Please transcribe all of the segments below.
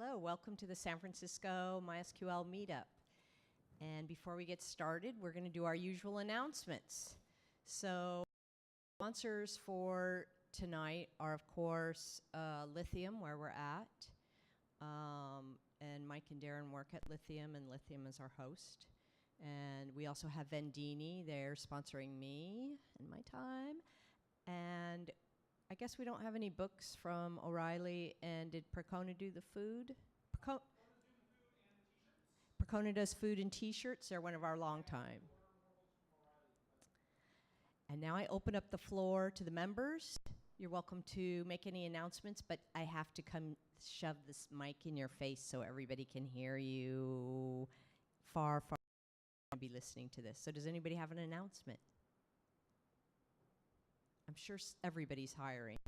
Hello, welcome to the San Francisco MySQL Meetup. And before we get started, we're going to do our usual announcements. So, sponsors for tonight are, of course, Lithium, where we're at. And Mike and Darren work at Lithium, and Lithium is our host. And we also have Vendini. They're sponsoring me and my time. And I guess we don't have any books from O'Reilly. And did Percona do the food? Percona does food and t-shirts. They're one of our long time. And now I open up the floor to the members. You're welcome to make any announcements, but I have to come shove this mic in your face so everybody can hear you far and be listening to this. So does anybody have an announcement? I'm sure everybody's hiring.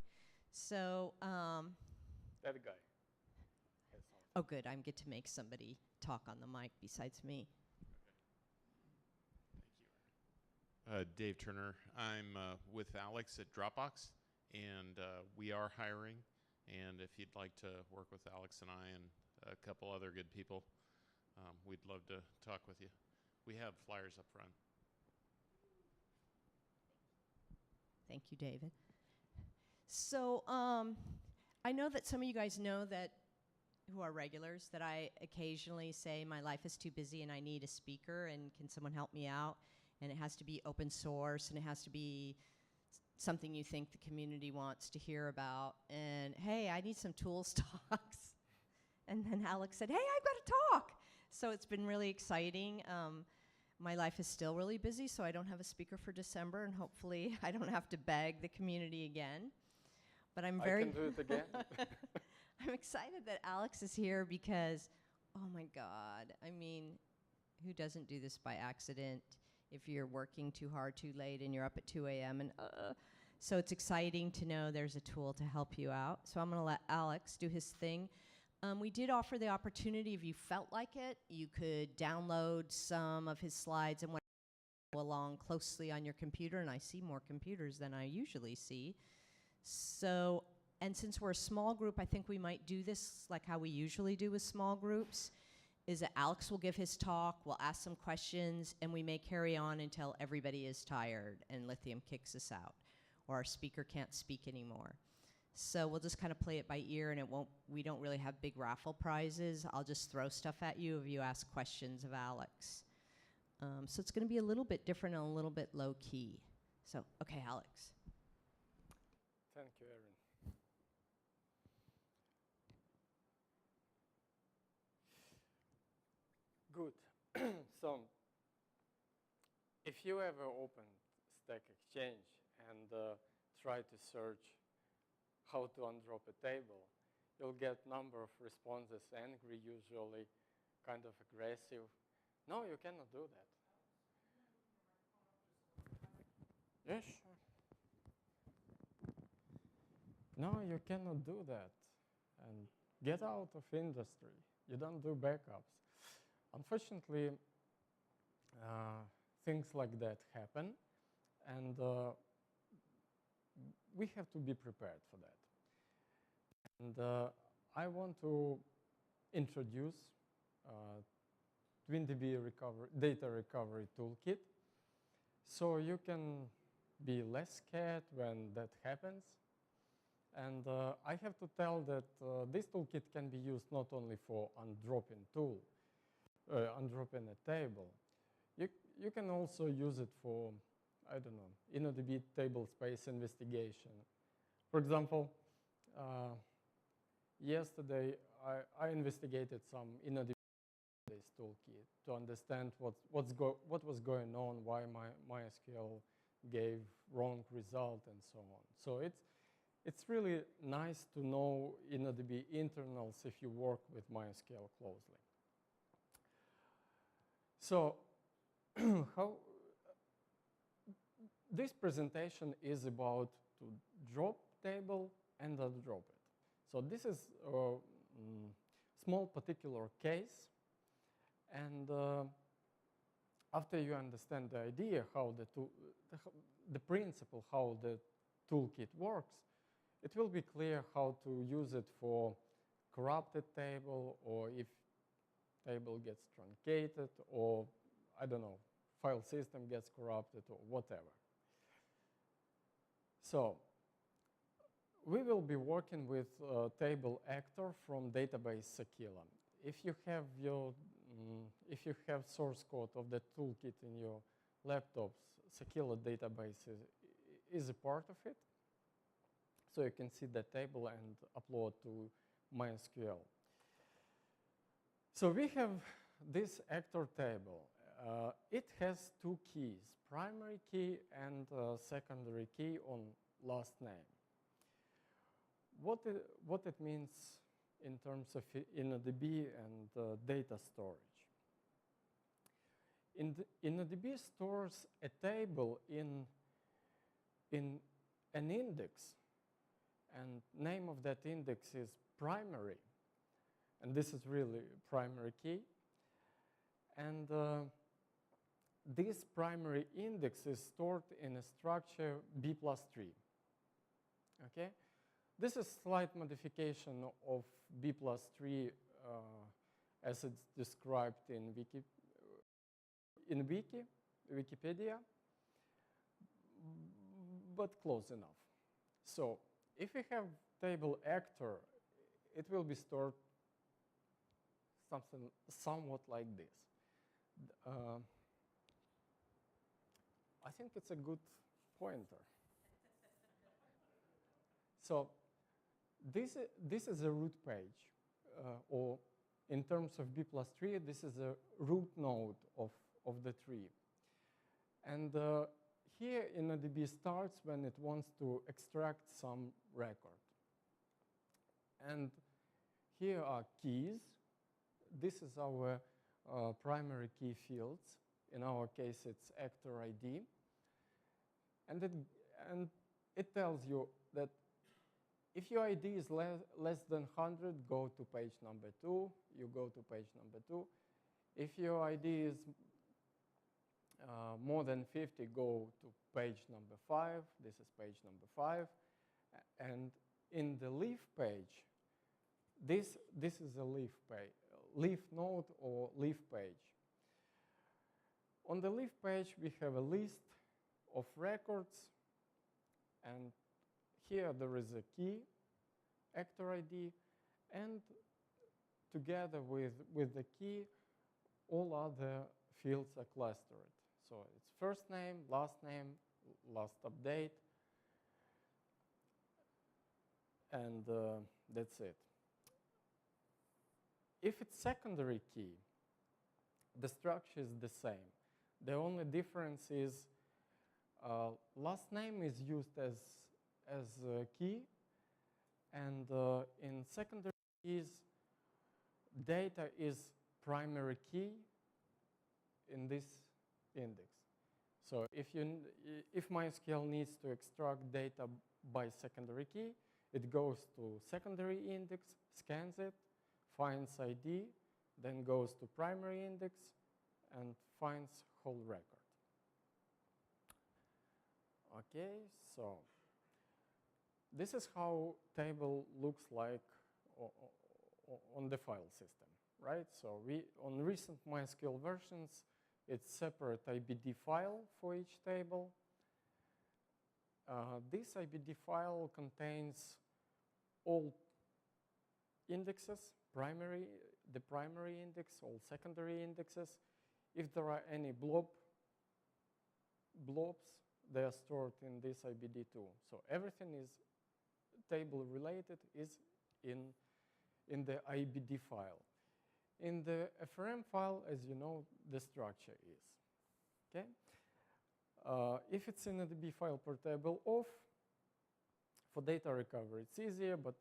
So, that guy. Oh, good. I get to make somebody talk on the mic besides me. Thank you. Dave Turner. I'm with Alex at Dropbox, and we are hiring. And if you'd like to work with Alex and I and a couple other good people, we'd love to talk with you. We have flyers up front. Thank you, David. So I know that some of you guys know that, who are regulars, that I occasionally say my life is too busy and I need a speaker and can someone help me out? And it has to be open source and it has to be something you think the community wants to hear about. And hey, I need some tools talks. And then Alex said, hey, I've got to talk. So it's been really exciting. My life is still really busy, so I don't have a speaker for December, and hopefully I don't have to beg the community again. But I'm very... I can do it again. I'm excited that Alex is here because, oh my God, I mean, who doesn't do this by accident if you're working too hard, too late, and you're up at 2 a.m. and so it's exciting to know there's a tool to help you out. So I'm going to let Alex do his thing. We did offer the opportunity, if you felt like it, you could download some of his slides and go along closely on your computer, and I see more computers than I usually see. So, and since we're a small group, I think we might do this like how we usually do with small groups, is that Alex will give his talk, we'll ask some questions, and we may carry on until everybody is tired and Lithium kicks us out, or our speaker can't speak anymore. So we'll just kind of play it by ear, and we don't really have big raffle prizes. I'll just throw stuff at you if you ask questions of Alex. So it's going to be a little bit different and a little bit low key. So, okay, Alex. Thank you, Erin. Good. So, if you ever open Stack Exchange and try to search how to undrop a table, you'll get number of responses, angry usually, kind of aggressive. No, you cannot do that. Yes, sure. No, you cannot do that. And get out of industry. You don't do backups. Unfortunately, things like that happen, and we have to be prepared for that. And I want to introduce TwinDB data recovery toolkit, so you can be less scared when that happens. And I have to tell that this toolkit can be used not only for undropping a table. You can also use it for, I don't know, InnodB tablespace investigation. For example, yesterday I investigated some InnodB toolkit to understand what was going on, why my MySQL gave wrong result, and so on. So it's really nice to know InnodB internals if you work with MySQL closely. So this presentation is about to drop table and undrop it. So this is a small particular case, and after you understand the idea, how the principle, how the toolkit works, it will be clear how to use it for corrupted table, or if table gets truncated, or I don't know, file system gets corrupted, or whatever. So we will be working with table actor from database Sakila. If you have source code of the toolkit in your laptops, Sakila database is a part of it. So you can see the table and upload to MySQL. So we have this actor table. It has two keys, primary key and secondary key on last name. What it means in terms of InnoDB and data storage. InnoDB stores a table in an index, and name of that index is primary, and this is really primary key. And this primary index is stored in a structure B+tree. Okay, this is slight modification of B+tree as it's described in Wikipedia, but close enough. So if we have table actor, it will be stored somewhat like this. I think it's a good pointer. So this is a root page, or in terms of B+tree, this is a root node of the tree. And here InnoDB starts when it wants to extract some record. And here are keys. This is our primary key fields. In our case, it's actor ID. And it tells you that if your ID is less than 100, go to page number 2. You go to page number 2. If your ID is more than 50, go to page number 5. This is page number 5. And in the leaf page, this is a leaf page, leaf node or leaf page. On the leaf page, we have a list of records, and here there is a key, actor ID, and together with the key, all other fields are clustered. So it's first name, last update, and that's it. If it's secondary key, the structure is the same. The only difference is last name is used as a key, and in secondary keys, data is primary key in this index. So if MySQL needs to extract data by secondary key, it goes to secondary index, scans it, finds ID, then goes to primary index, and finds whole record. Okay, so this is how table looks like on the file system, right? So on recent MySQL versions, it's separate IBD file for each table. This IBD file contains all indexes, the primary index, all secondary indexes. If there are any blobs, they are stored in this IBD too. So everything is table related is in the IBD file. In the FRM file, as you know, the structure is. Okay. If it's in a DB file per table off, for data recovery, it's easier, but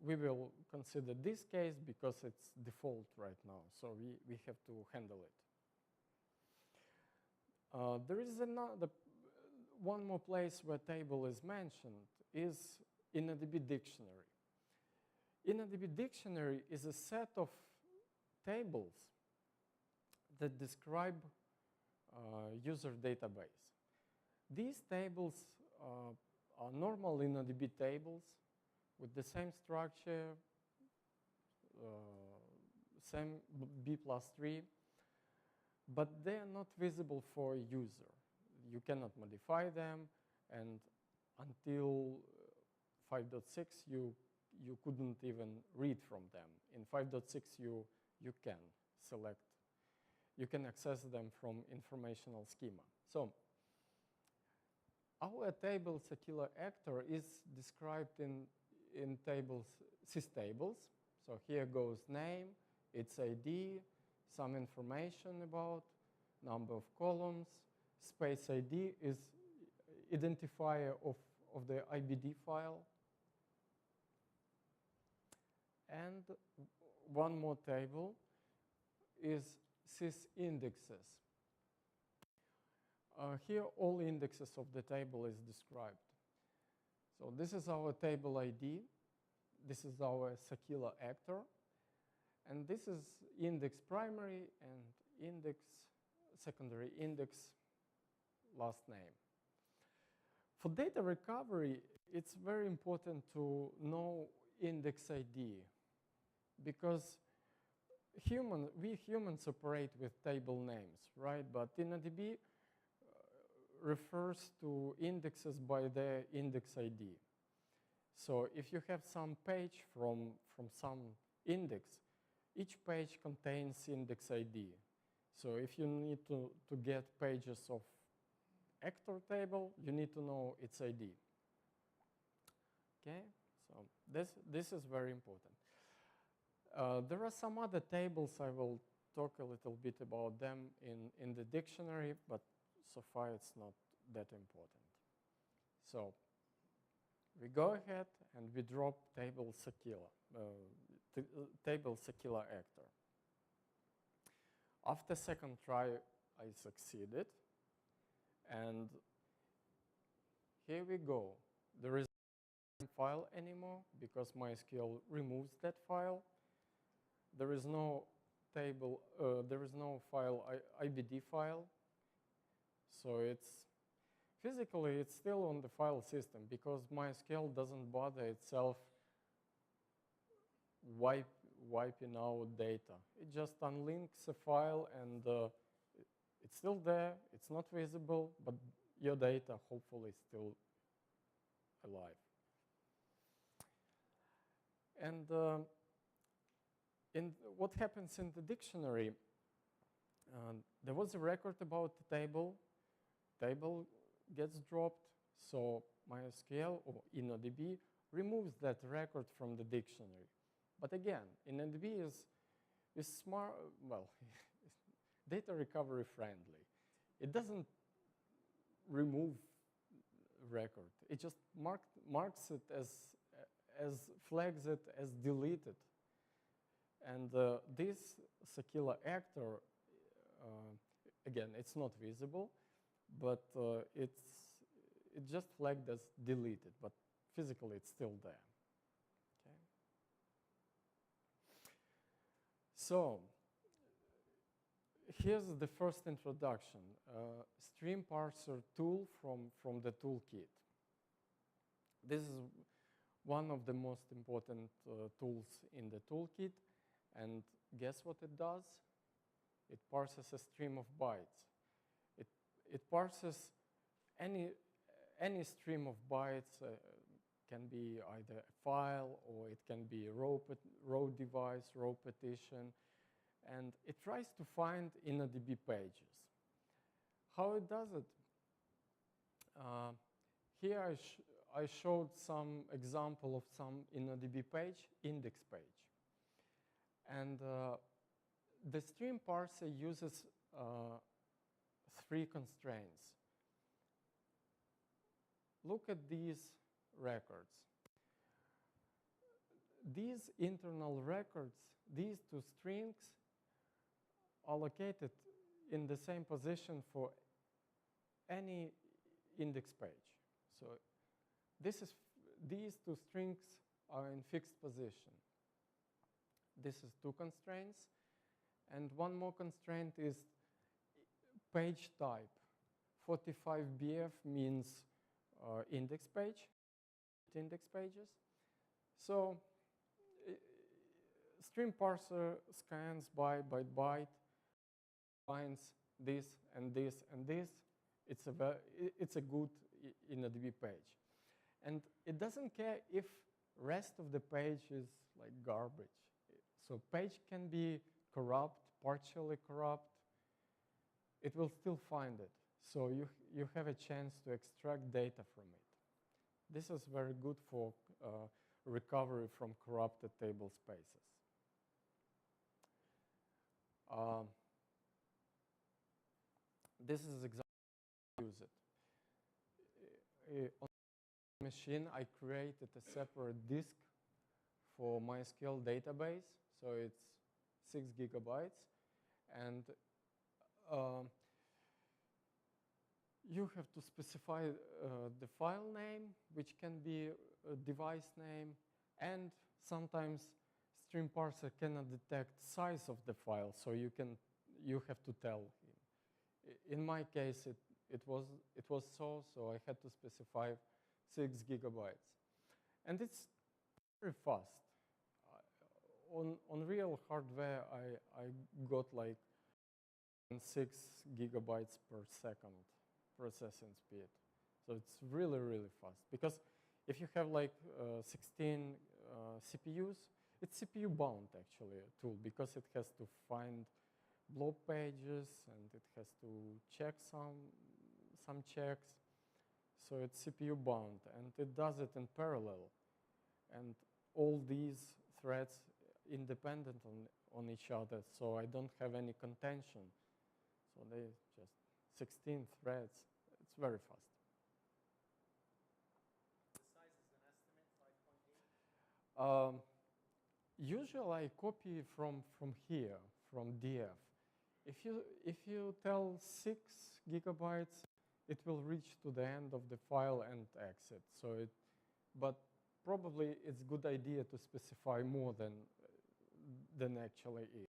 we will consider this case because it's default right now, so we have to handle it. There is one more place where table is mentioned, is InnoDB dictionary. InnoDB dictionary is a set of tables that describe user database. These tables are normal InnoDB tables with the same structure, B+tree, but they are not visible for a user. You cannot modify them, and until 5.6 you couldn't even read from them. In 5.6 you can select, you can access them from informational schema. So our table sysctl actor is described in tables, systables. So here goes name, its ID, some information about, number of columns, space ID is identifier of the IBD file. And one more table is sysindexes. Here all indexes of the table is described. So this is our table ID. This is our sysctl actor. And this is index primary and index secondary index last name. For data recovery, it's very important to know index ID, because we humans operate with table names, right? But InnodB refers to indexes by their index ID. So if you have some page from some index, each page contains index ID. So if you need to get pages of actor table, you need to know its ID. Okay, so this is very important. There are some other tables. I will talk a little bit about them in the dictionary, but so far it's not that important. So we go ahead and we drop table sysctl actor. After second try, I succeeded. And here we go. There is no file anymore because MySQL removes that file. There is no table, there is no file, IBD file. So physically it's still on the file system because MySQL doesn't bother itself wiping out data. It just unlinks a file and it's still there, it's not visible, but your data hopefully is still alive. And what happens in the dictionary, there was a record about the table. Table gets dropped, so MySQL or InnodB removes that record from the dictionary. But again, InnodB is smart, well, data recovery friendly. It doesn't remove record. It just marks it as flags it as deleted. And this sysctl actor, again, it's not visible, but it just flagged as deleted, but physically it's still there. Okay. So here's the first introduction, stream parser tool from the toolkit. This is one of the most important tools in the toolkit, and guess what it does? It parses a stream of bytes. It parses any stream of bytes, can be either a file or it can be a row device, row partition, and it tries to find InnodB pages. How it does it? Here I showed some example of some InnodB page, index page. And the stream parser uses 3 constraints. Look at these records. These internal records, these 2 strings, are located in the same position for any index page. So these 2 strings are in fixed position. This is 2 constraints. And one more constraint is page type. 45BF means index page, index pages. So stream parser scans byte by byte, finds this and this and this. It's a good InnoDB page. And it doesn't care if rest of the page is like garbage. So page can be corrupt, partially corrupt. It will still find it. So you have a chance to extract data from it. This is very good for recovery from corrupted table spaces. This is exactly how I use it. On the machine, I created a separate disk for MySQL database. So it's 6 gigabytes. And you have to specify the file name, which can be a device name, and sometimes stream parser cannot detect size of the file, so you have to tell him. In my case, it was so I had to specify 6 gigabytes, and it's very fast. On real hardware, I got like 6 gigabytes per second processing speed. So it's really, really fast. Because if you have like 16 CPUs, it's CPU bound actually a tool, because it has to find blob pages and it has to check some checks. So it's CPU bound, and it does it in parallel. And all these threads independent on each other, so I don't have any contention. So they just 16 threads. It's very fast. The size is an estimate, 5.8? Usually I copy from here, from DF. If you tell 6 gigabytes, it will reach to the end of the file and exit. But probably it's a good idea to specify more than actually is.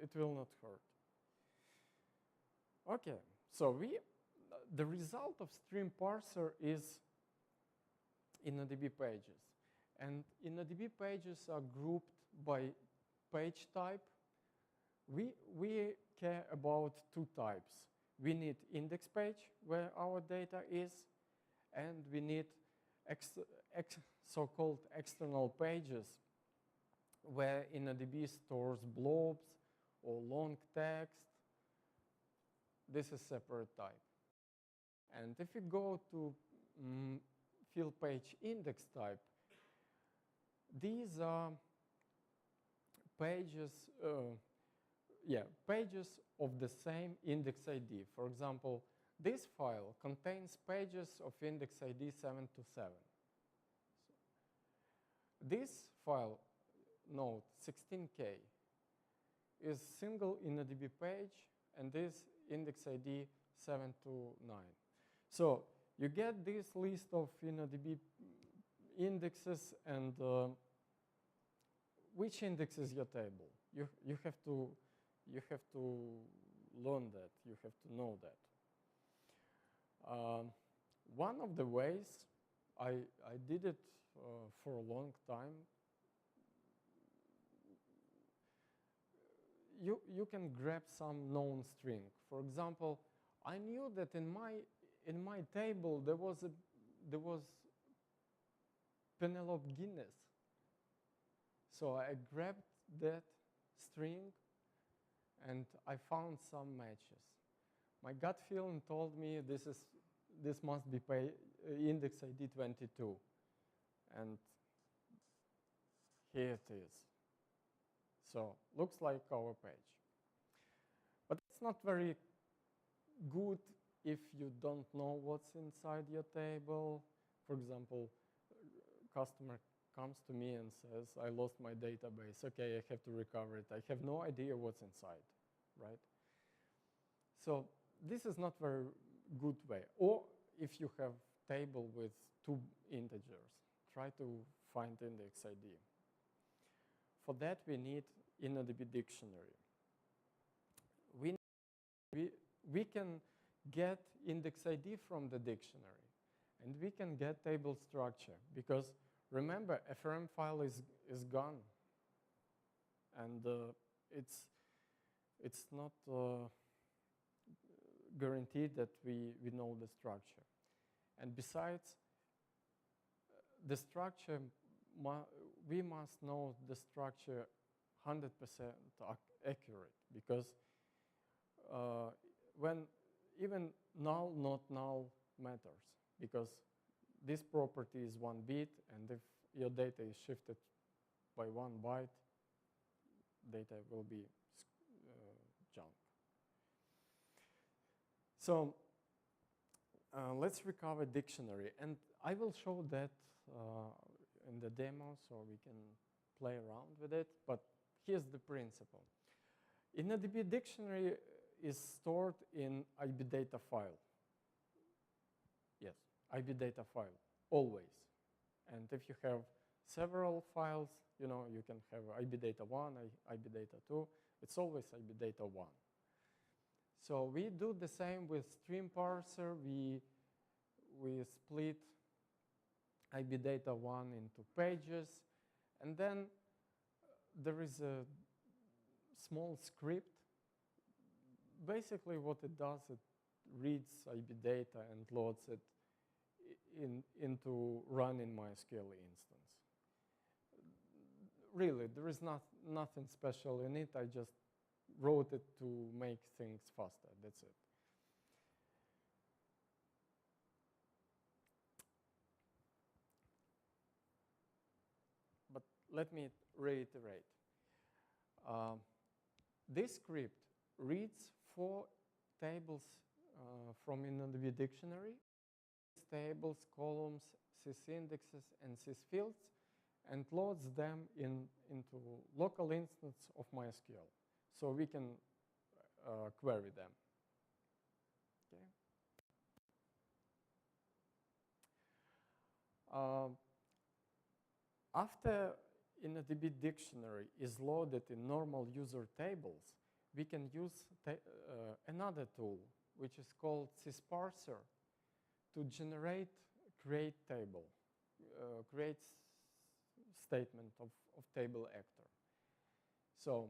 It will not hurt. Okay, so the result of stream parser is InnoDB pages. And InnoDB pages are grouped by page type. We care about 2 types. We need index page, where our data is, and we need so-called external pages, where InnoDB stores blobs or long text. This is separate type. And if you go to field page index type, these are pages, pages of the same index ID. For example, this file contains pages of index ID 7 to 7. This file, note 16K, is single InnoDB page, and this index ID 7 to 9. So you get this list of InnoDB indexes, and which index is your table? You have to learn that. You have to know that. One of the ways I did it for a long time. You can grab some known string. For example, I knew that in my table there was Penelope Guinness. So I grabbed that string and I found some matches. My gut feeling told me this must be index ID 22, and here it is. So looks like our page. But it's not very good if you don't know what's inside your table. For example, customer comes to me and says, I lost my database. Okay, I have to recover it. I have no idea what's inside, right? So this is not very good way. Or if you have table with 2 integers, try to find index ID. For that, we need InnoDB dictionary. We can get index ID from the dictionary, and we can get table structure, because remember, FRM file is gone. and it's not guaranteed that we know the structure. And besides, the structure, we must know the structure 100% accurate, because when even null, not null matters, because this property is 1 bit, and if your data is shifted by 1 byte, data will be junk. So let's recover dictionary, and I will show that in the demo so we can play around with it, but here's the principle. InnoDB dictionary is stored in IB data file. Yes, IB data file, always. And if you have several files, you know, you can have IB data 1, IB data 2, it's always IB data 1. So we do the same with stream parser. We split IB data 1 into pages, and then there is a small script. Basically what it does, it reads IB data and loads it into run in MySQL instance. Really, there is nothing special in it. I just wrote it to make things faster. That's it. But let me reiterate. This script reads 4 tables from InnoDB dictionary, tables, columns, sysindexes, and sysfields, and loads them into local instance of MySQL, so we can query them. Okay. After InnoDB dictionary is loaded in normal user tables, we can use another tool, which is called sysparser, to generate create table, create statement of table actor. So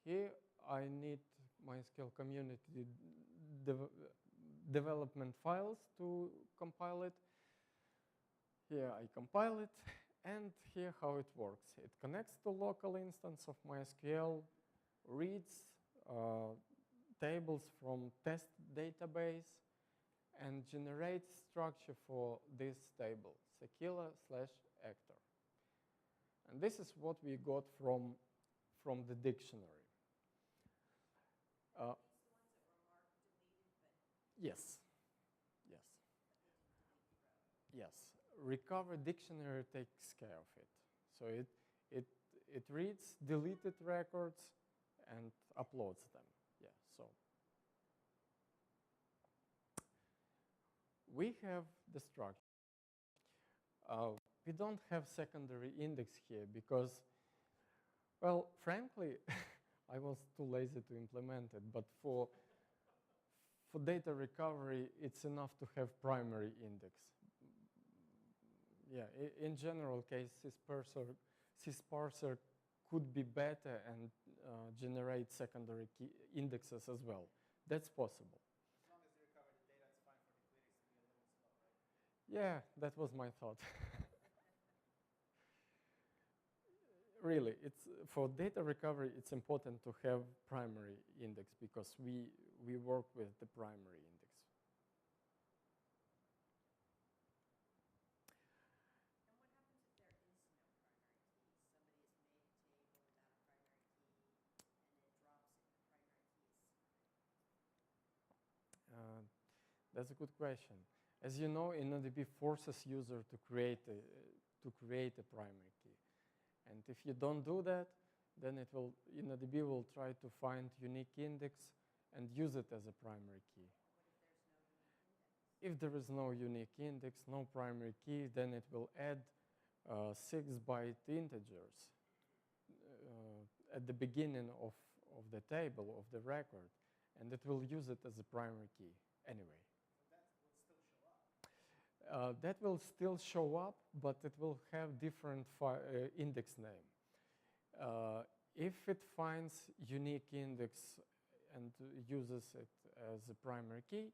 here I need MySQL community development files to compile it. Here I compile it, and here how it works. It connects to local instance of MySQL, reads tables from test database, and generates structure for this table, Sekila/actor. And this is what we got from the dictionary. Yes. Yes. Yes. Recover dictionary takes care of it. So it reads deleted records and uploads them. Yeah. So we have the structure. We don't have secondary index here because, well, frankly, I was too lazy to implement it. But for data recovery, it's enough to have primary index. Yeah, in general case, sysparser could be better and generate secondary key indexes as well. That's possible. As long as you recover the data, it's fine for the queries to be a little slow, right? Yeah, that was my thought. Really, for data recovery, it's important to have primary index because we work with the primary index. That's a good question. As you know, InnoDB forces user to create a primary key. And if you don't do that, then InnoDB will try to find unique index and use it as a primary key. If there is no unique index, no primary key, then it will add 6-byte integers at the beginning of the table, of the record, and it will use it as a primary key anyway. That will still show up, but it will have different index name. If it finds unique index and uses it as a primary key,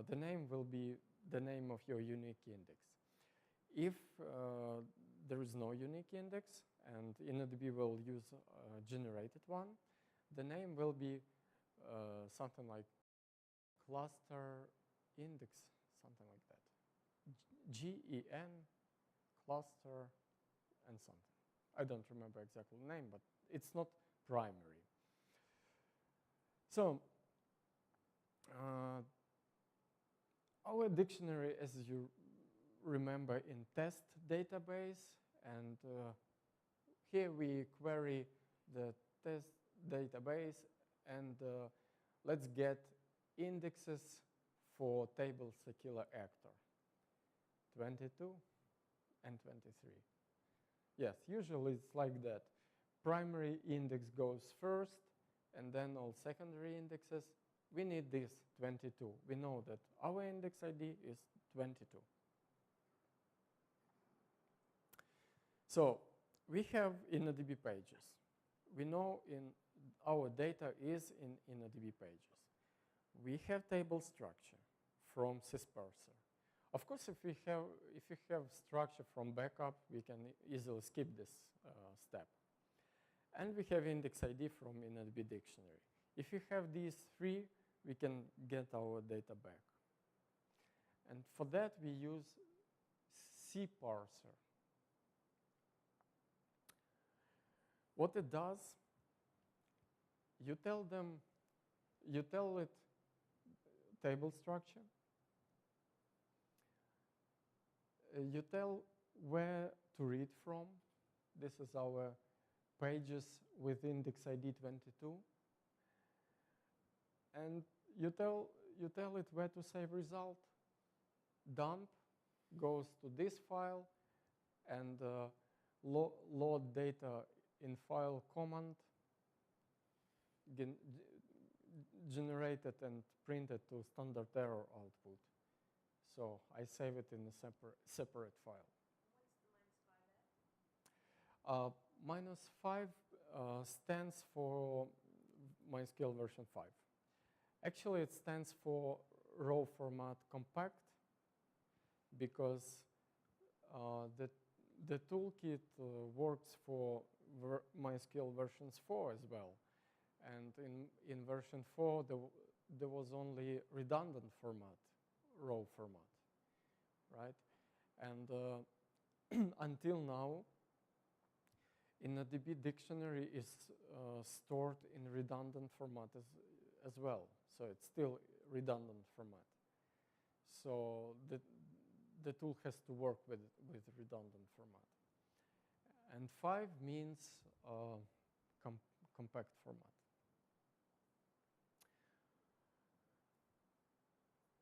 the name will be the name of your unique index. If there is no unique index and InnoDB will use a generated one, the name will be something like cluster index, something like that. GEN, cluster, and something. I don't remember exactly the name, but it's not primary. So, our dictionary, as you remember, in test database, and here we query the test database, and let's get indexes for table secular actor, 22 and 23. Yes, usually it's like that. Primary index goes first, and then all secondary indexes. We need this 22. We know that our index ID is 22. So we have InnoDB pages. We know our data is in InnoDB pages. We have table structure from sysparser. Of course, if you have structure from backup, we can easily skip this step. And we have index ID from InnoDB dictionary. If you have these three, we can get our data back. And for that, we use cparser. What it does, you tell it table structure. You tell where to read from. This is our pages with index ID 22. And you tell it where to save result. Dump goes to this file, and load data in file command generated and printed to standard error output. So I save it in a separate file. What's the -5 at? -5 stands for MySQL version 5. Actually, it stands for raw format compact, because the toolkit works for MySQL versions 4 as well. And in version 4, there was only redundant format, raw format, right? And until now, InnoDB dictionary is stored in redundant format as well. So it's still redundant format. So the tool has to work with redundant format. And 5 means compact format.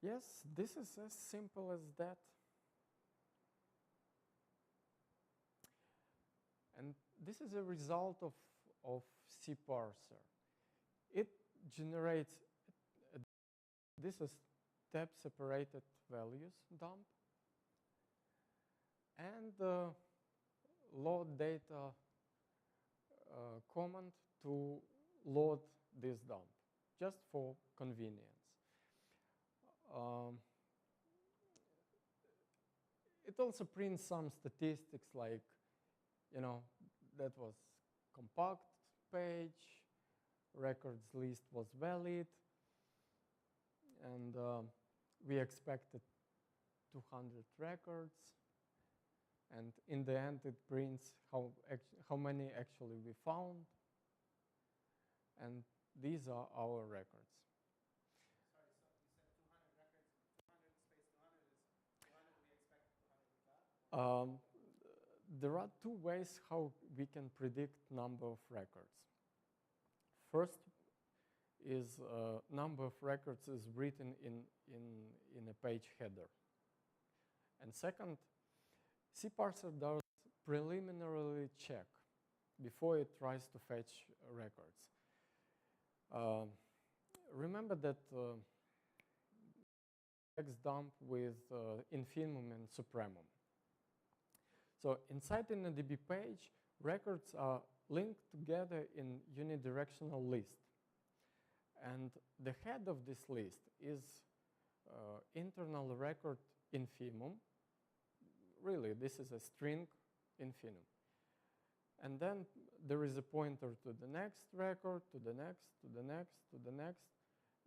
Yes, this is as simple as that. And this is a result of cparser. It generates, this is tab separated values dump, and load data command to load this dump, just for convenience. It also prints some statistics like, that was compact page, records list was valid, and we expected 200 records. And in the end, it prints how many actually we found. And these are our records. Sorry, so you said 200 records, 200 space 200 is 200, we expect 200 with that? There are two ways how we can predict number of records. First is number of records is written in a page header. And second, cparser does preliminarily check before it tries to fetch records. Remember that text dump with infimum and supremum. So inside InnoDB page, records are linked together in unidirectional list. And the head of this list is internal record infimum. Really, this is a string infimum. And then there is a pointer to the next record, to the next, to the next, to the next.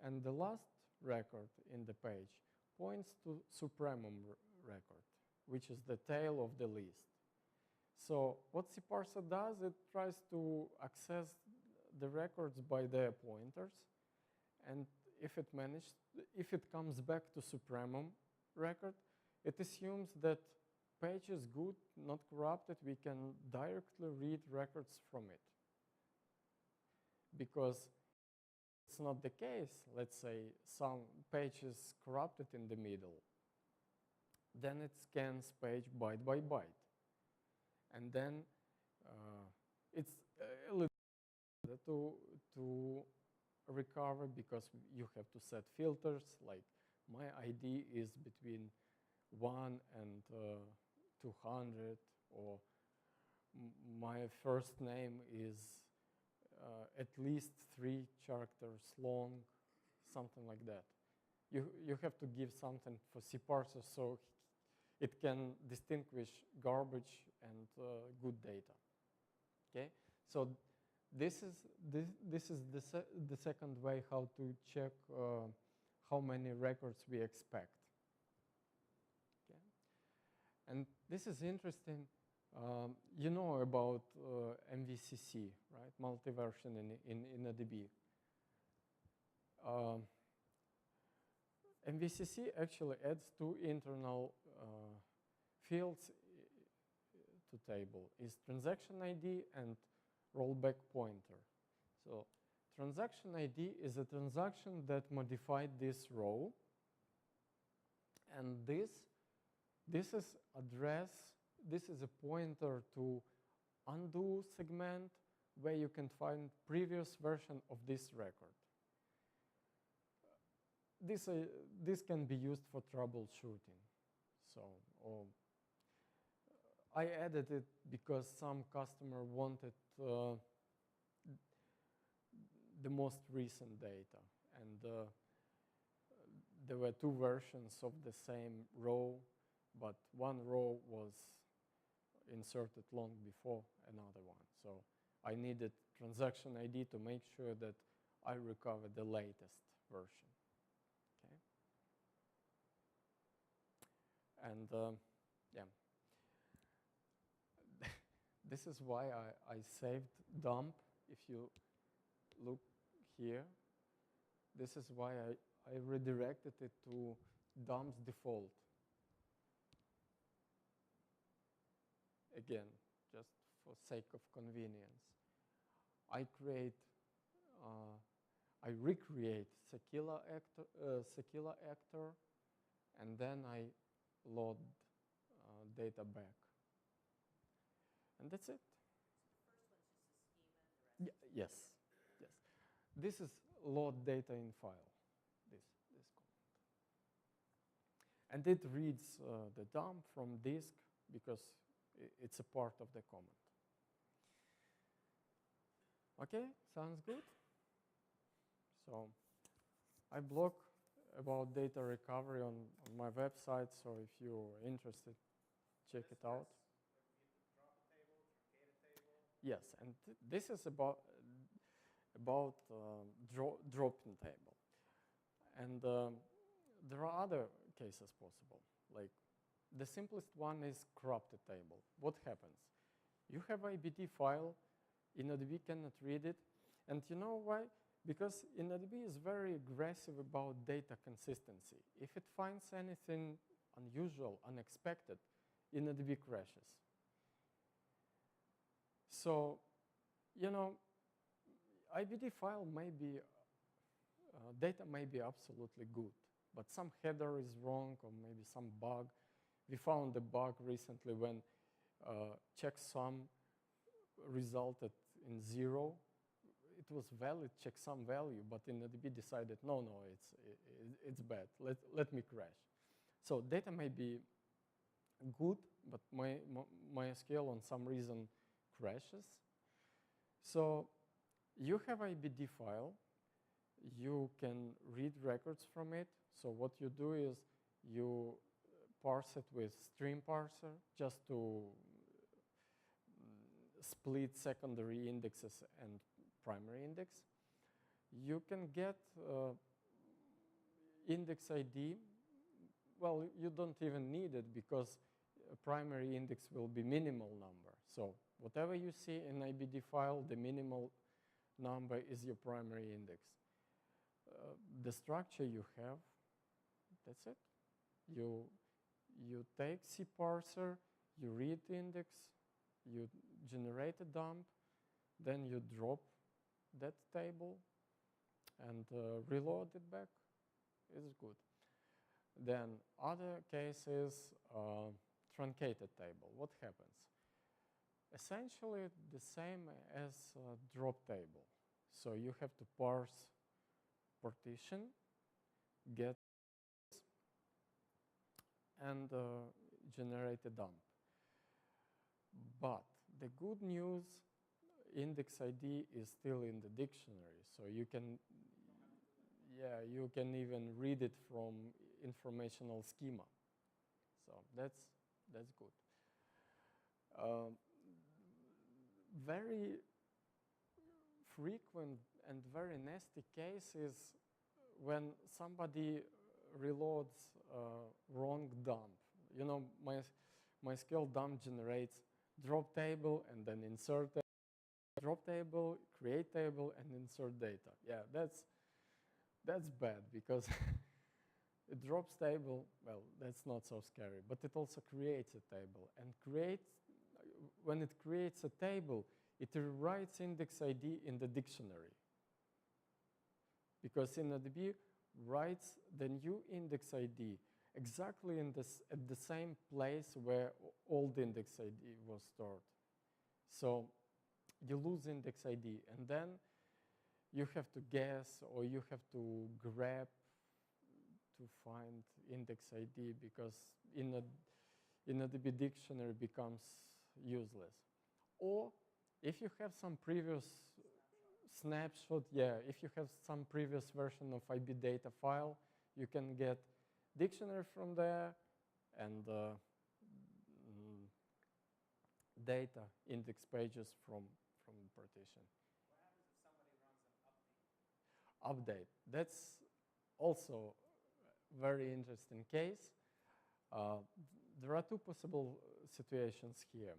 And the last record in the page points to supremum record, which is the tail of the list. So what cparser does, it tries to access the records by their pointers. And if it comes back to supremum record, it assumes that page is good, not corrupted. We can directly read records from it. Because it's not the case, let's say some page is corrupted in the middle. Then it scans page byte by byte. And then it's a little bit to recover because you have to set filters, like my ID is between 1 and 200, or my first name is at least 3 characters long, something like that. You have to give something for cparser so it can distinguish garbage and good data. Okay, so this is the second way how to check how many records we expect. Okay, and this is interesting. You know about MVCC, right? Multi-version in InnoDB. MVCC actually adds 2 internal fields to table, is transaction ID and rollback pointer. So transaction ID is a transaction that modified this row, and this is address. This is a pointer to undo segment where you can find previous version of this record. This can be used for troubleshooting. So I added it because some customer wanted the most recent data, and there were 2 versions of the same row, but one row was inserted long before another one. So I needed transaction ID to make sure that I recover the latest version. Okay. And yeah, this is why I saved dump. If you look here, this is why I redirected it to dump's default. Again, just for sake of convenience. I recreate Sequila actor, and then I load data back. And that's it. So the first one's just a schema, and the rest yes. This is load data in file, this command. And it reads the dump from disk because it's a part of the command. Okay, sounds good? So I blog about data recovery on my website, so if you're interested, check it out. Yes, and this is about dropping table. And there are other cases possible, like the simplest one is corrupted table. What happens? You have IBD file, InnoDB cannot read it, and you know why? Because InnoDB is very aggressive about data consistency. If it finds anything unusual, unexpected, InnoDB crashes. So, you know, IBD file may be, data may be absolutely good, but some header is wrong or maybe some bug. We found a bug recently when checksum resulted in 0. It was valid checksum value, but InnoDB decided, no, it's bad. Let me crash. So data may be good, but MySQL on some reason crashes. So you have IBD file. You can read records from it. So what you do is you parse it with stream parser just to split secondary indexes and primary index. You can get index ID. Well, you don't even need it because a primary index will be minimal number. So whatever you see in IBD file, the minimal number is your primary index. The structure you have, that's it. You take cparser, you read the index, you generate a dump, then you drop that table and reload it back. It's good. Then other cases, truncated table. What happens? Essentially the same as drop table. So you have to parse partition, get and generate a dump. But the good news, index ID is still in the dictionary, so you can, you can even read it from informational schema. So that's good. Very frequent and very nasty case is when somebody reloads wrong dump. You know, MySQL dump generates drop table and then insert table, drop table, create table, and insert data. Yeah, that's bad because it drops table. Well, that's not so scary, but it also creates a table. And when it creates a table, it rewrites index ID in the dictionary. Because InnodB writes the new index ID exactly at the same place where old index ID was stored. So you lose index ID, and then you have to guess or you have to grab to find index ID because InnodB dictionary becomes useless. Or if you have some previous snapshot, if you have some previous version of IB data file, you can get dictionary from there and data index pages from the partition. What happens if somebody runs an update? Update. That's also a very interesting case. There are two possible situations here.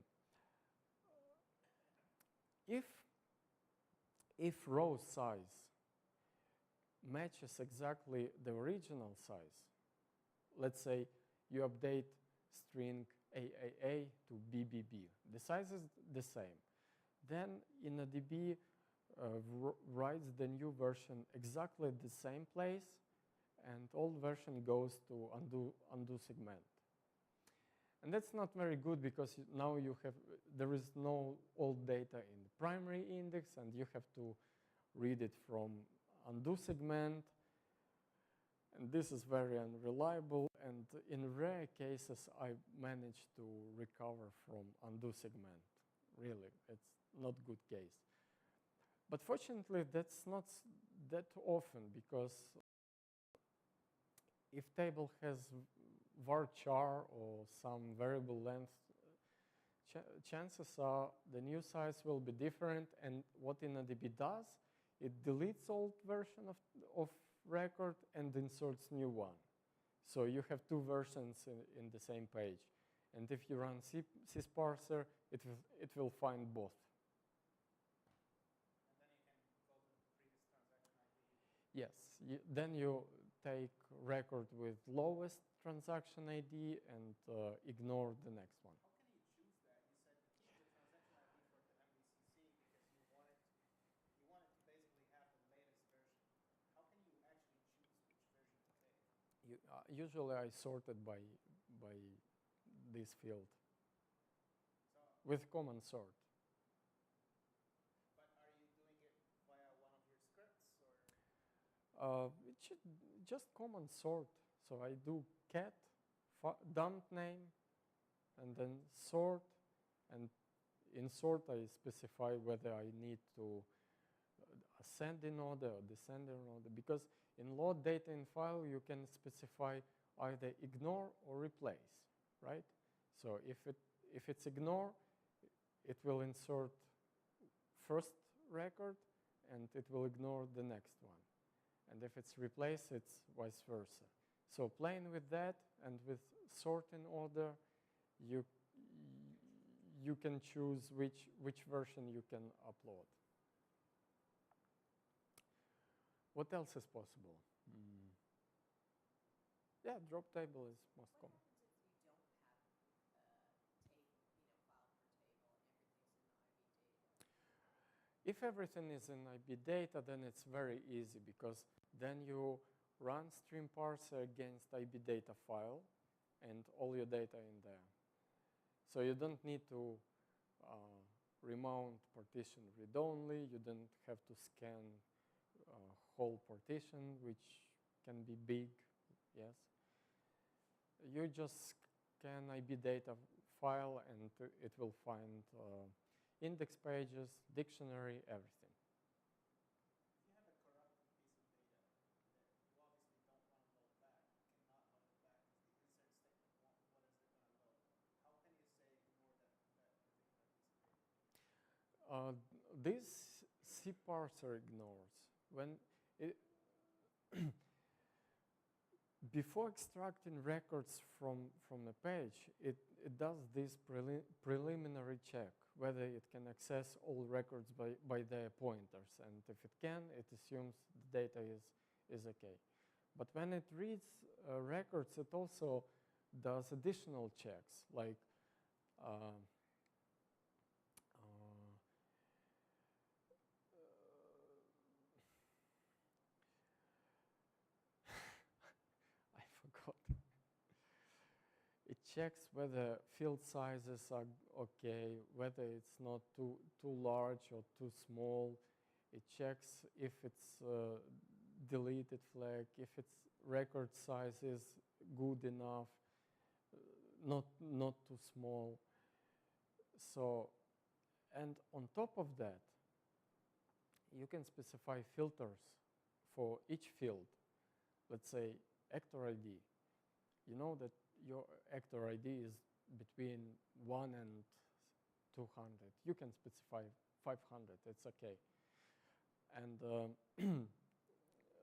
If row size matches exactly the original size, let's say you update string AAA to BBB, the size is the same. Then InnodB writes the new version exactly at the same place, and old version goes to undo segment. And that's not very good because now there is no old data in the primary index, and you have to read it from undo segment. And this is very unreliable. And in rare cases, I managed to recover from undo segment. Really, it's not good case. But fortunately, that's not that often because if table has varchar or some variable length, chances are the new size will be different. And what InnodB does, it deletes old version of record and inserts new one. So you have two versions in the same page. And if you run sysparser, it will find both. And then you can go to the previous transaction ID. Yes. Then you take record with lowest transaction ID and ignore the next one. How can you choose that? You said keep the transaction ID for the MVCC because you want it to basically have the latest version. How can you actually choose which version to take? Usually I sort it by this field So, with common sort. but are you doing it via one of your scripts or? It should just common sort. So I do cat dump name and then sort, and in sort, I specify whether I need to ascend in order or descend in order, because in load data in file, you can specify either ignore or replace, right? So if it's ignore, it will insert first record, and it will ignore the next one. And if it's replace, it's vice versa. So playing with that and with sort in order, you can choose which version you can upload. What else is possible? Yeah, drop table is most common. If everything is in IB data, then it's very easy, because then you run stream parser against IB data file and all your data in there. So you don't need to remount partition read-only. You don't have to scan whole partition, which can be big, yes. You just scan IB data file, and it will find index pages, dictionary, everything. If you have a corrupted piece of data that you obviously don't want to load back, you cannot load it back because the insert statement won't, what is it going to load? How can you say ignore that particular piece of data? This C parser ignores. When it before extracting records from a page, it does this preliminary check whether it can access all records by their pointers. And if it can, it assumes the data is okay. But when it reads records, it also does additional checks, like I forgot. It checks whether field sizes are okay, whether it's not too large or too small. It checks if it's deleted flag, if its record size is good enough, not too small. So, and on top of that, you can specify filters for each field. Let's say actor ID. You know that your actor ID is between 1 and 200. You can specify 500. It's okay. And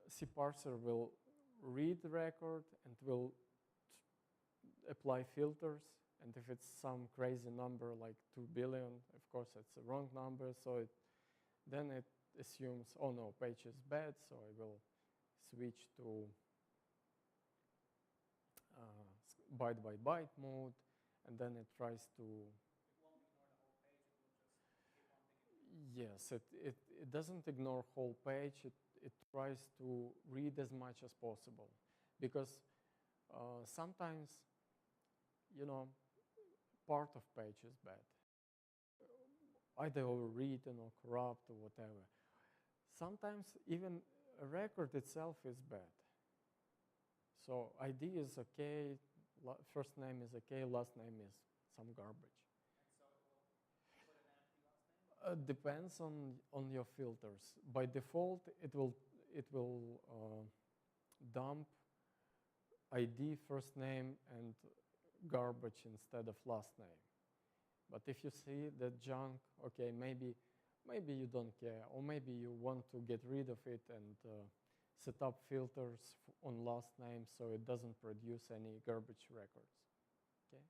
C parser will read the record and will apply filters. And if it's some crazy number like 2 billion, of course it's a wrong number. So then it assumes, oh no, page is bad, so I will switch to byte by byte mode, and then it tries to. It won't ignore the whole page. It will just keep on digging. Yes, it doesn't ignore whole page. It tries to read as much as possible, because sometimes, part of page is bad, either overwritten or corrupt or whatever. Sometimes even a record itself is bad. So ID is okay, first name is okay, last name is some garbage. And so it will put an empty last name? Depends on your filters. By default, it will dump ID, first name, and garbage instead of last name. But if you see the junk, okay, maybe you don't care, or maybe you want to get rid of it and set up filters on last name so it doesn't produce any garbage records. Okay.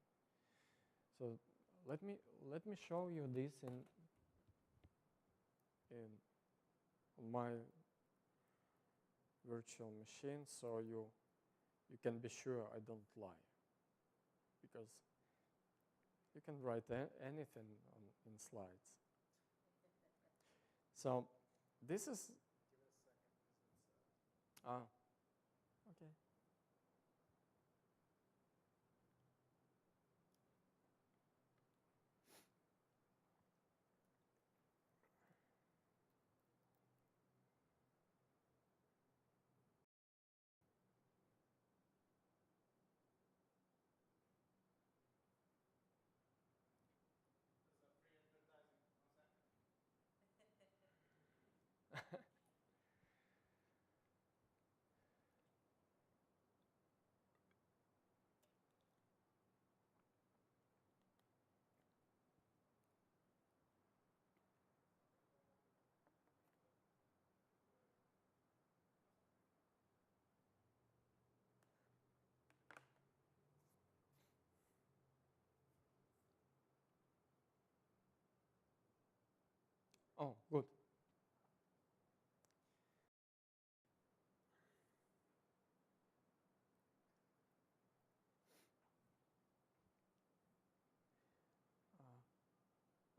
So let me show you this on my virtual machine, so you can be sure I don't lie, because you can write anything in slides. So this is. Give it a second, because it's. Okay. Does a pre-enter Oh, good.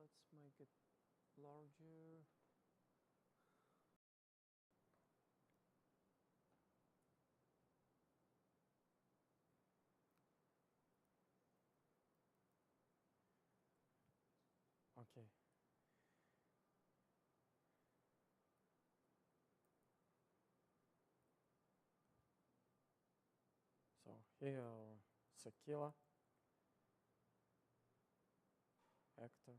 Let's make it larger. Okay. So here, Sakila, actor.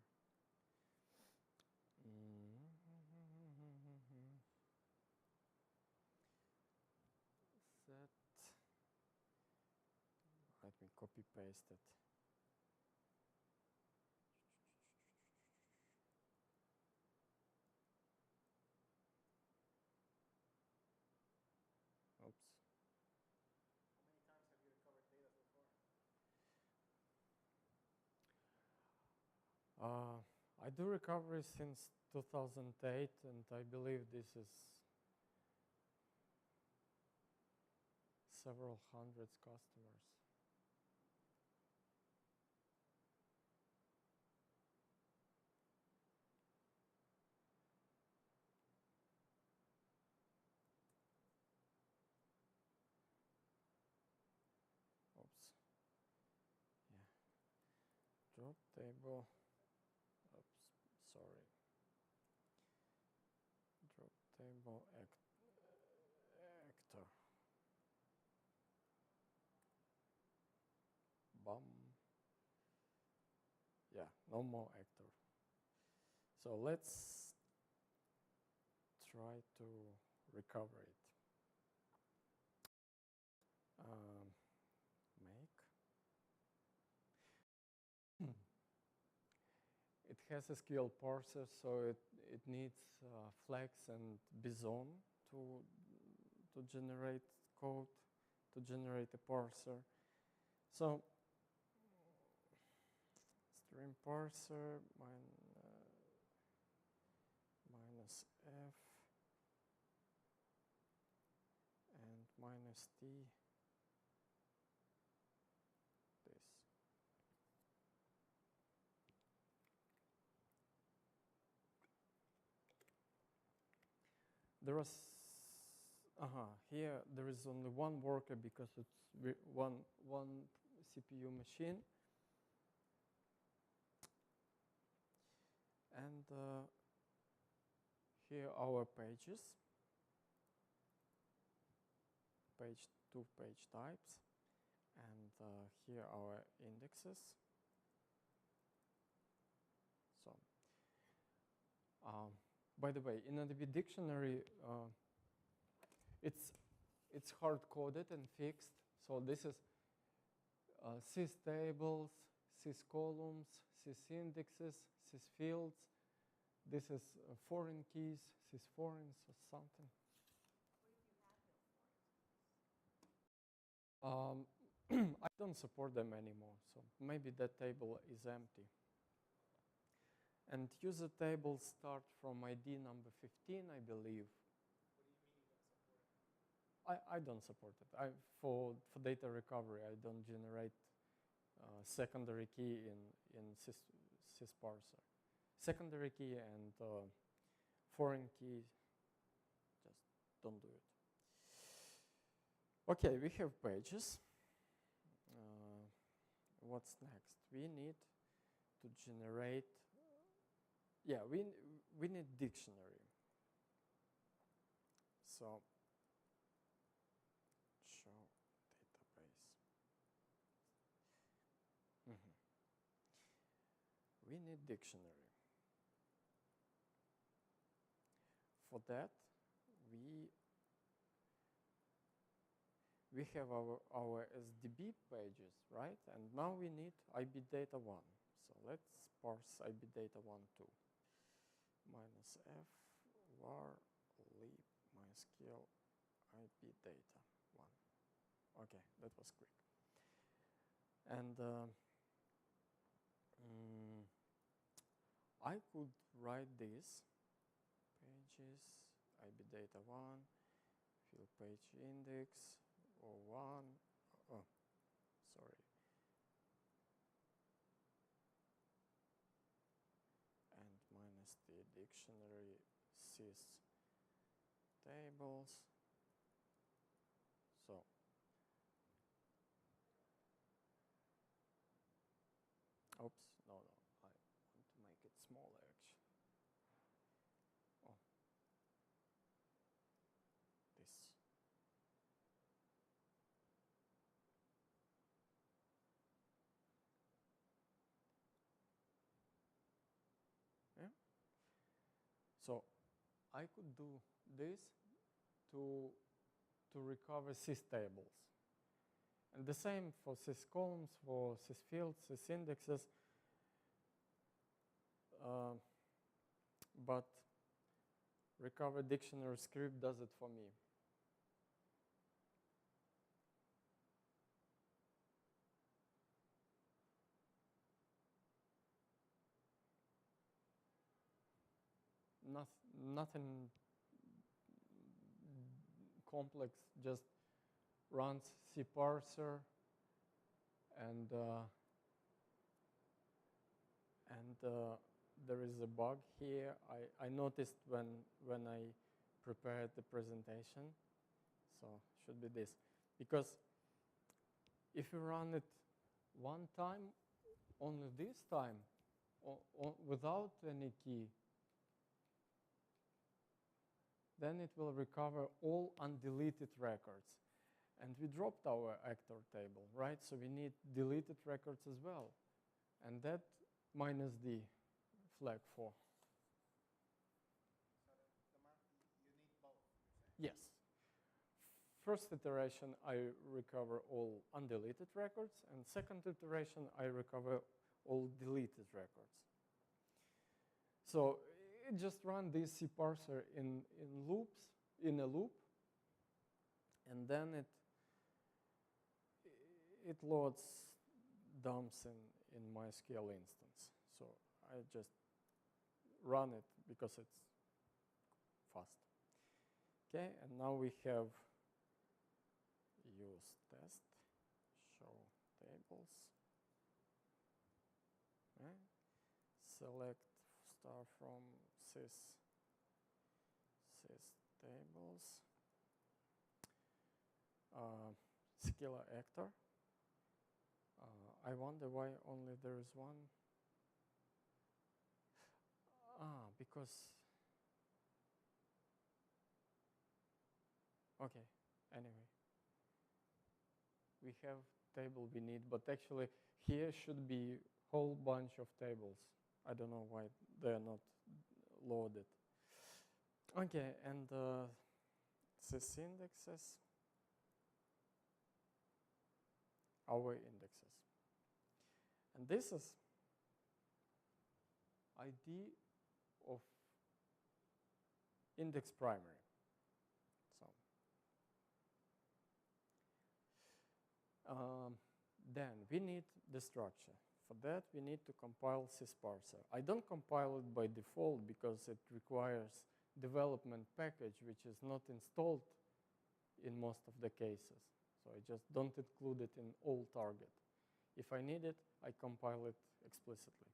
Set. Let me copy paste it. Oops. How many times have you recovered data so far? I do recovery since 2008, and I believe this is several hundreds customers. Oops. Yeah. Drop table. Oops. Sorry. Drop table actor. Bum. Yeah, no more actor. So let's try to recover it. Make. It has SQL parser, so it needs Flex and Bison to generate code, to generate a parser. So string parser minus F and minus T. This. There is here there is only one worker because it's one CPU machine, and here our pages, page 2 page types, and here our indexes. So by the way, InnodB dictionary, it's hard coded and fixed. So this is sys tables, sys columns, sys indexes, sys fields. This is foreign keys, sys foreigns or something. I don't support them anymore, so maybe that table is empty. And user tables start from ID number 15, I believe. What do you mean you don't support it? I don't support it. For data recovery, I don't generate secondary key in sys parser. Secondary key and foreign key, just don't do it. Okay, we have pages. What's next? We need to generate. Yeah, we need dictionary. So show database. We need dictionary. For that, we have our SDB pages, right? And now we need IB data 1. So let's parse IB data 1 too. Minus F var lib MySQL IB data 1. Okay, that was quick. And I could write this pages, IB data 1, field page index, O1, oh, sorry. And minus the dictionary sys tables. So oops, no, I want to make it smaller actually. Oh, this. Yeah. So I could do this to recover sys tables. And the same for sys columns, for sys fields, sys indexes. But recover dictionary script does it for me. Nothing complex, just runs C parser and there is a bug here. I noticed when I prepared the presentation, so should be this. Because if you run it one time, only this time, without any key, then it will recover all undeleted records. And we dropped our actor table, right? So we need deleted records as well. And that minus D flag for. So you need both, you're saying? Yes. First iteration, I recover all undeleted records. And second iteration, I recover all deleted records. So it just run this C parser in a loop. And then it loads dumps in MySQL instance. So I just run it because it's fast. Okay, and now we have use test, show tables. Okay. Select star from sys tables. Scalar actor. I wonder why only there is one. Because, okay, anyway. We have table we need, but actually here should be whole bunch of tables. I don't know why they're not loaded. Okay, and sys indexes. Our indexes. And this is ID of index primary. So then we need the structure. For that, we need to compile sysparser. I don't compile it by default because it requires development package, which is not installed in most of the cases. So I just don't include it in all target. If I need it, I compile it explicitly.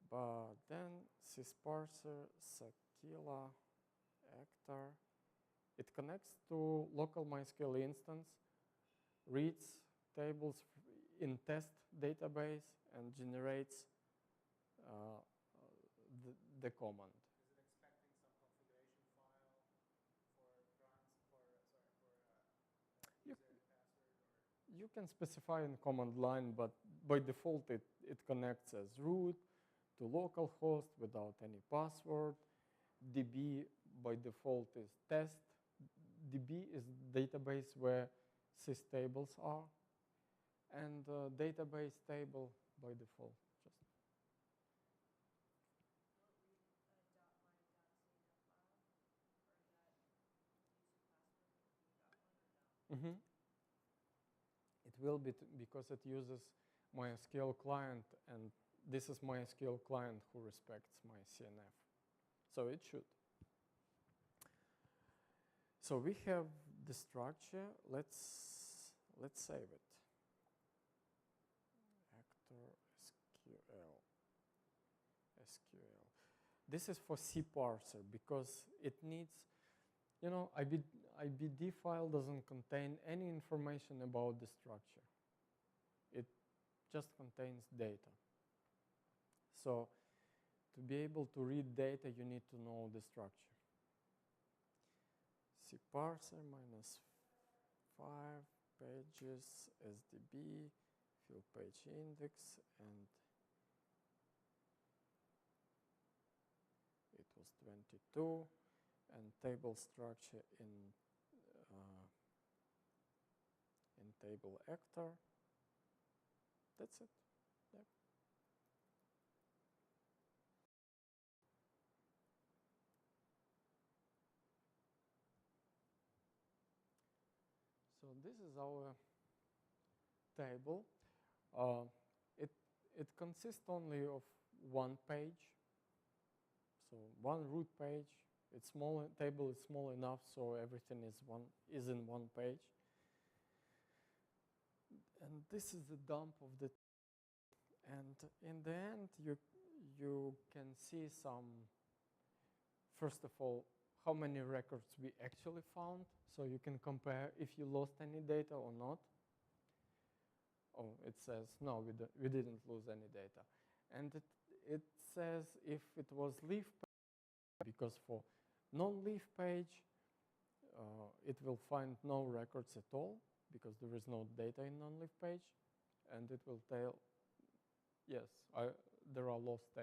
But then sysparser, Sakila, actor, it connects to local MySQL instance, reads tables in test database, and generates the command. Is it expecting some configuration file for user and password? Or? You can specify in command line, but by default it connects as root to localhost without any password. DB by default is test. DB is database where sys tables are, and database table by default. Just. Mm-hmm. It will be because it uses MySQL client, and this is MySQL client who respects my CNF. So it should. So we have the structure. Let's save it. Actor SQL. This is for C parser because it needs, IBD file doesn't contain any information about the structure. It just contains data. So to be able to read data, you need to know the structure. C parser -5 pages SDB, field page index, and it was 22, and table structure in table actor. That's it. Yep. So this is our table. It consists only of one page. So one root page. It's small. Table is small enough so everything is in one page. And this is the dump of the. And in the end, you can see some. First of all, how many records we actually found, so you can compare if you lost any data or not. Oh, it says no, we didn't lose any data, and it says if it was leaf page, because for non-leaf page, it will find no records at all because there is no data in non-leaf page, and it will tell, yes, there are lost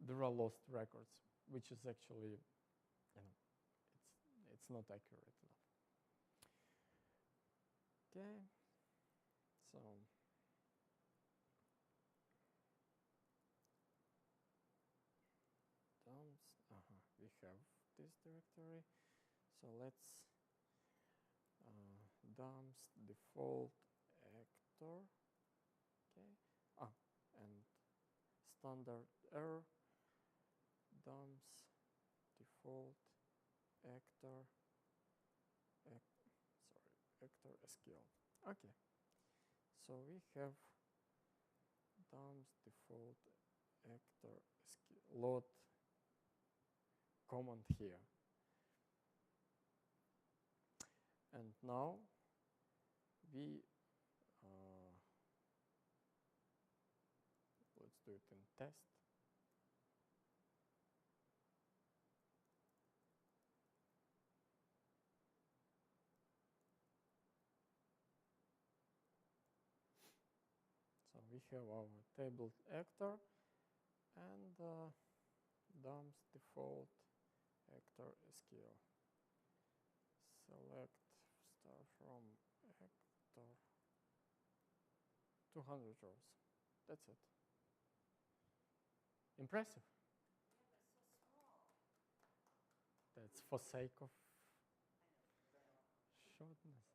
there are lost records, which is actually, it's not accurate enough. Okay, so dumps. We have this directory. So let's dumps default actor. Okay. And standard error. Dumps default actor. Actor SQL. Okay. So we have dumps default actor SQL load command here. And now we let's do it in test. So we have our table actor and dumps default actor SQL. Select star from actor 200 rows. That's it. Impressive. That's for sake of shortness.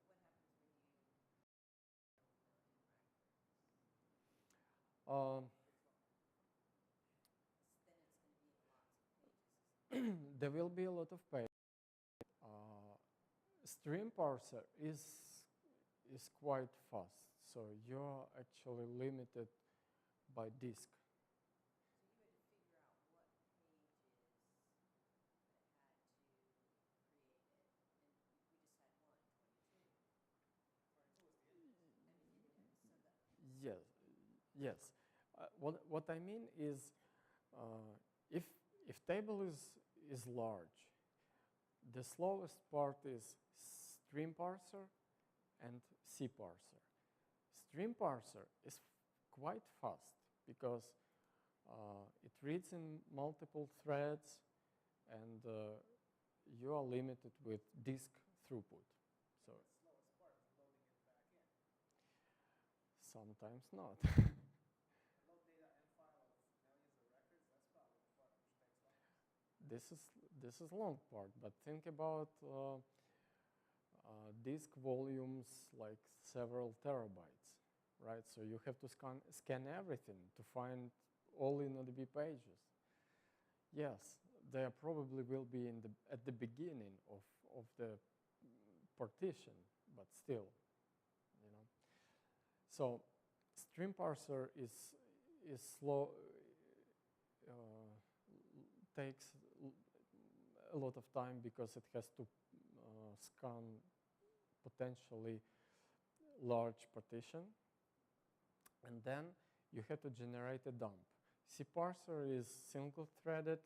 There will be a lot of pages. Stream parser is quite fast, so you're actually limited by disk. Yes. What I mean is, if table is large, the slowest part is stream parser and C parser. Stream parser is quite fast because it reads in multiple threads, and you are limited with disk throughput. So the slowest part is loading it back in. Sometimes not. Load data and file of millions of records, that's probably the part which takes longest. This is long part, but think about disk volumes like several terabytes, right? So you have to scan everything to find all InnoDB pages. Yes, they probably will be at the beginning of the partition, but still, you know. So stream parser is slow, takes a lot of time because it has to scan potentially large partition, and then you have to generate a dump. cparser is single-threaded,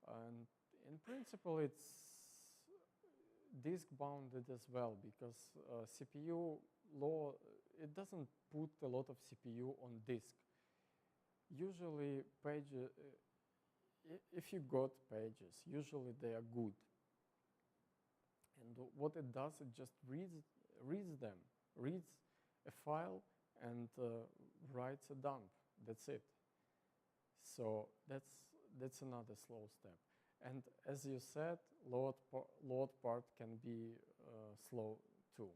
and in principle it's disk-bounded as well, because CPU law, it doesn't put a lot of CPU on disk. Usually if you got pages, usually they are good. And what it does, it just reads them, reads a file and writes a dump. That's it. So that's another slow step. And as you said, load part can be slow too.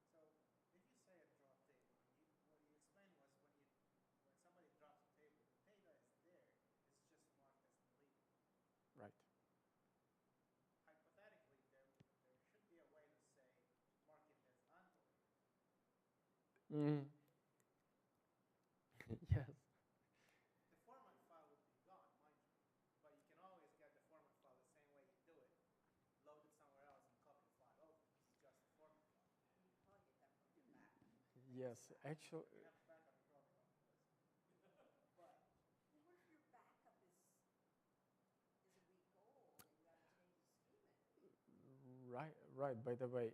So if you say a drop table, what you explained was when somebody drops a table, the data is there, it's just marked as deleted. Right. Hypothetically, there should be a way to say mark it as undeleted. Yes. The format file would be gone, mind you, but you can always get the format file the same way you do it, load it somewhere else, and copy the file over. This is just a format file. You can probably get that from your backup. Yes, actually. You have a backup, you probably don't do this. But Well, what if your backup is a week old and you got to change the schema? Right. By the way,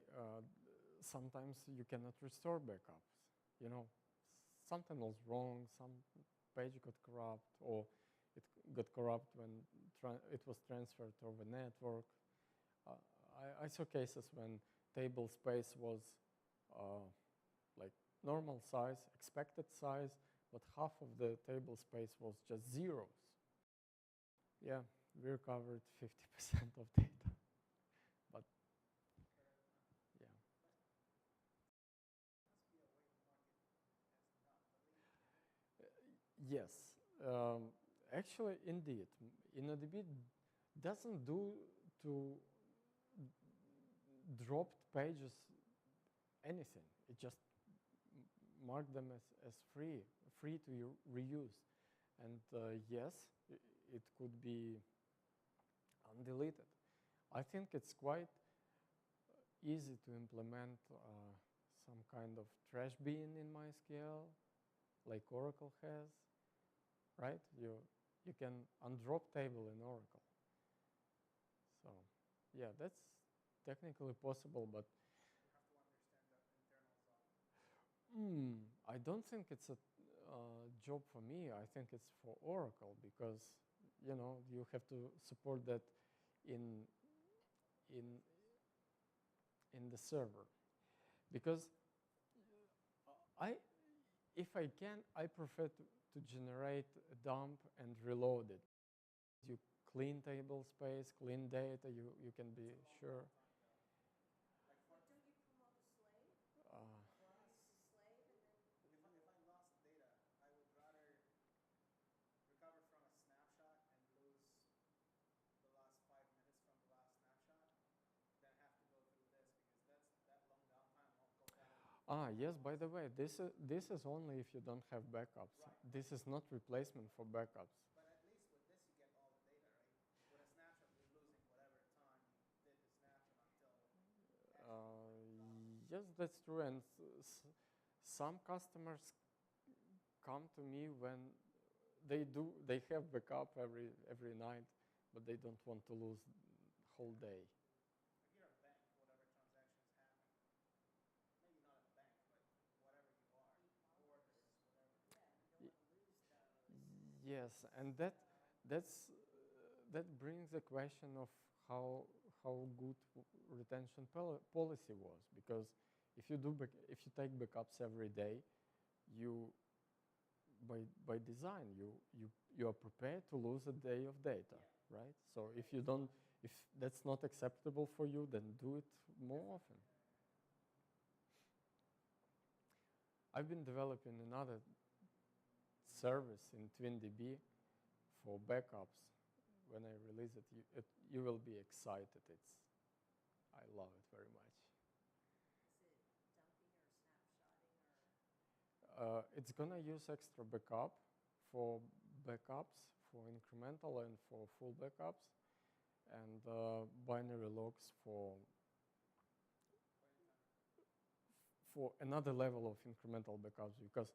sometimes you cannot restore backups. You know, something was wrong. Some page got corrupt, or it got corrupt when it was transferred over network. I saw cases when table space was like normal size, expected size, but half of the table space was just zeros. Yeah, we recovered 50% of data. But yeah. must be a way to mark it as not deleted. Yes. Actually, indeed, InnodB doesn't do to dropped pages anything. It just mark them as free to reuse. And yes, it could be undeleted. I think it's quite easy to implement some kind of trash bin in MySQL, like Oracle has, right? You can undrop table in Oracle. So yeah, that's technically possible, but You have to understand the internals of. I don't think it's a job for me. I think it's for Oracle, because you have to support that in the server. Because if I can, I prefer to generate a dump and reload it. You clean table space, clean data, you can be sure. Like But don't you promote a slave? Uh, Promise a slave and then if I lost data, I would rather recover from a snapshot and lose the last 5 minutes from the last snapshot than have to go through this, because that long downtime won't go down. yes, by the way, this is only if you don't have backups. Right. This is not replacement for backups. But at least with this, you get all the data, right? With a snapshot, you're losing whatever time you did the snapshot until. Yes, that's true. And some customers come to me when they have backup every night, but they don't want to lose whole day. If you're a bank, whatever transactions happen, maybe not a bank, but whatever you are, orders, whatever. yeah, you don't want to lose those. Yes, and that brings the question of how good retention policy was, because if you take backups every day, you by design you are prepared to lose a day of data, right? So if that's not acceptable for you, then do it more often. I've been developing another service in TwinDB for backups when I release it, you will be excited. I love it very much. Is it dumping or snapshotting or? It's gonna use extra backup for backups, for incremental and for full backups, and binary logs for another level of incremental backups, because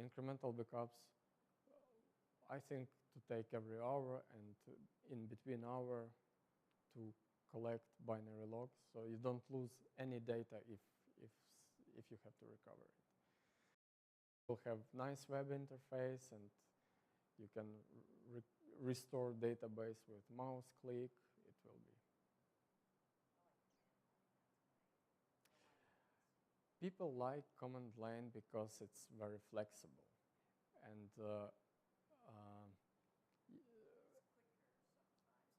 incremental backups, I think, to take every hour and in between hour to collect binary logs, so you don't lose any data if you have to recover it. You'll have nice web interface, and you can restore database with mouse click. It will be. People like command line because it's very flexible, and It's quicker sometimes if you haven't cut and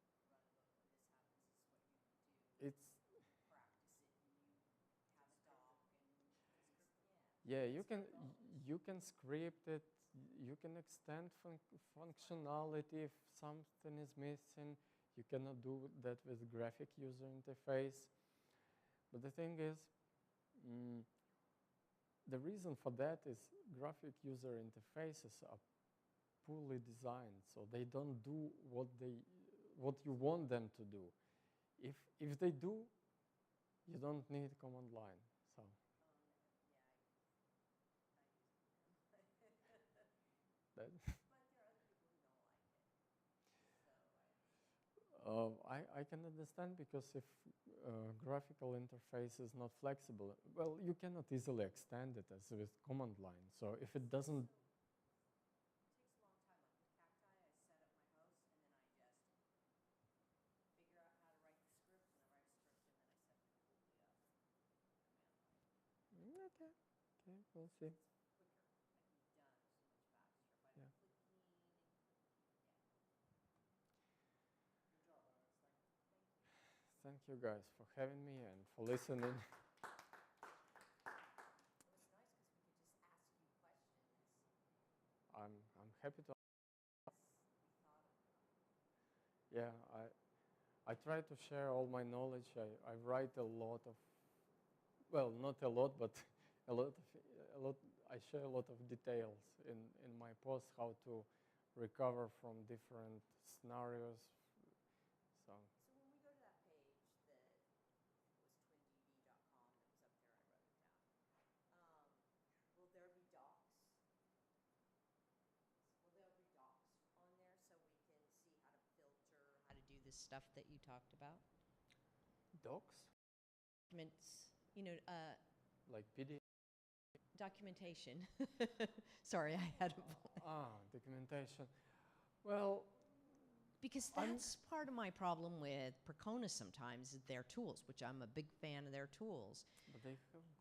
paste and you have a whole run book. When this happens, this is what you do. it's Practice it, and you have a doc and yeah, It's very you can script it. You can extend functionality if something is missing. You cannot do that with graphic user interface. But the thing is, the reason for that is graphic user interfaces are poorly designed, so they don't do what you want them to do. If they do, you don't need command line. So. That But there are other people who don't like it. So I can understand, because if graphical interface is not flexible, well, you cannot easily extend it as with command line. So if it doesn't, it takes a long time. Like with Cacti, I set up my host and then I just figure out how to write the script, and I write a script and then I set it completely up. Command line. okay, we'll see. It's quicker. I can be done so much faster. If I Yeah. don't click need, yeah. Good job, Alex. Thank you. Thank you guys for having me and for listening. It was nice because we could just ask you questions. I'm happy to. We thought of them. Yeah, I try to share all my knowledge. I write a lot of, well, not a lot, but a lot. I share a lot of details in my posts, how to recover from different scenarios. So. So when we go to that page that was twindb.com that was up there, I wrote it down. Will there be docs? Will there be docs on there so we can see how to filter, how to do this stuff that you talked about? Docs? Documents, Like PDF? documentation. Sorry, I had a Documentation. Well, because that's part of my problem with Percona sometimes is their tools, which I'm a big fan of their tools.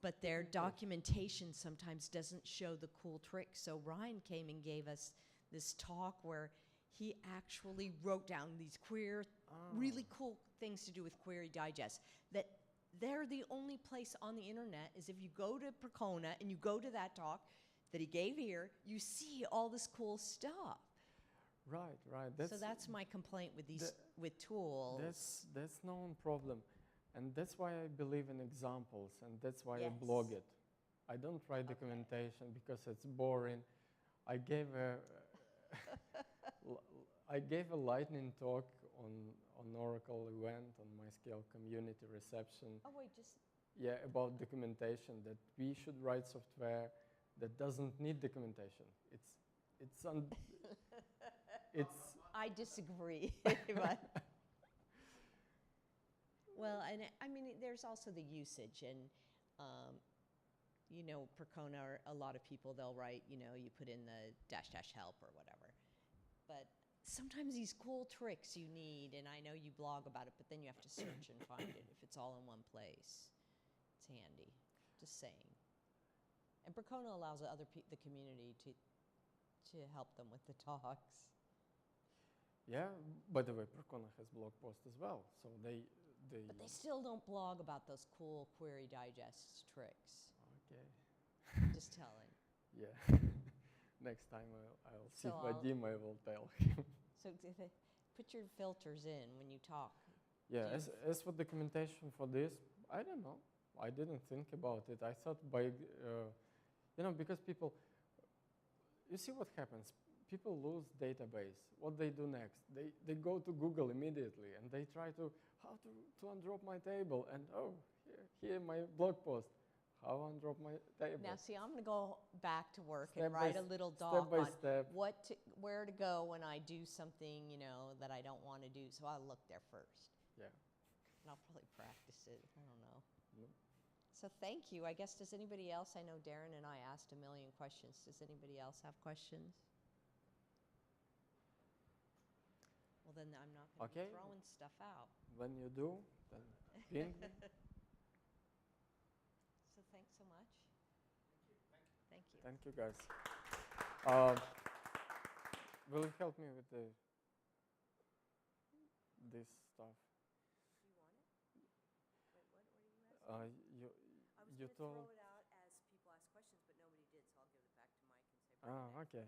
But their documentation sometimes doesn't show the cool tricks. So Ryan came and gave us this talk where he actually wrote down these really cool things to do with Query Digest. That they're the only place on the internet is if you go to Percona and you go to that talk that he gave here, you see all this cool stuff. Right. So that's my complaint with these with tools. That's no problem, and that's why I believe in examples, and that's why I Yes. blog it. I don't write documentation because it's boring. I gave a lightning talk on Oracle event on MySQL community reception. Oh wait, just About documentation, that we should write software that doesn't need documentation. It's I disagree. But well, and I mean, there's also the usage, and Percona, or a lot of people, they'll write, you put in the -- help or whatever. But sometimes these cool tricks you need, and I know you blog about it, but then you have to search and find it. If it's all in one place, it's handy. Just saying. And Percona allows the community to help them with the talks. Yeah, by the way, Percona has blog posts as well, so they But they still don't blog about those cool Query Digest tricks. Okay. Just telling. Yeah. Next time I'll see So I'll- Vadim, I will tell him. So put your filters in when you talk. Yeah, Do as for documentation for this, I don't know. I didn't think about it. I thought by, because people, you see what happens. People lose database. What they do next? They go to Google immediately and they try to, how to undrop my table. And oh, here my blog post. How undrop my table. Now, see, I'm going to go back to work Step and by write a little step doc by on step. where to go when I do something, that I don't want to do. So I'll look there first. Yeah. And I'll probably practice it. I don't know. Yep. So thank you. I guess, does anybody else? I know Darren and I asked a million questions. Does anybody else have questions? Well, then I'm not going to Okay. be throwing stuff out. When you do, then ping me. So thanks so much. Thank you. Thank you, guys. Will you help me with this stuff? Do you want it? Wait, what are you asking? You I was you going to told. throw it out as people ask questions, but nobody did, so I'll give it back to Mike and say, bring it Oh, in. okay.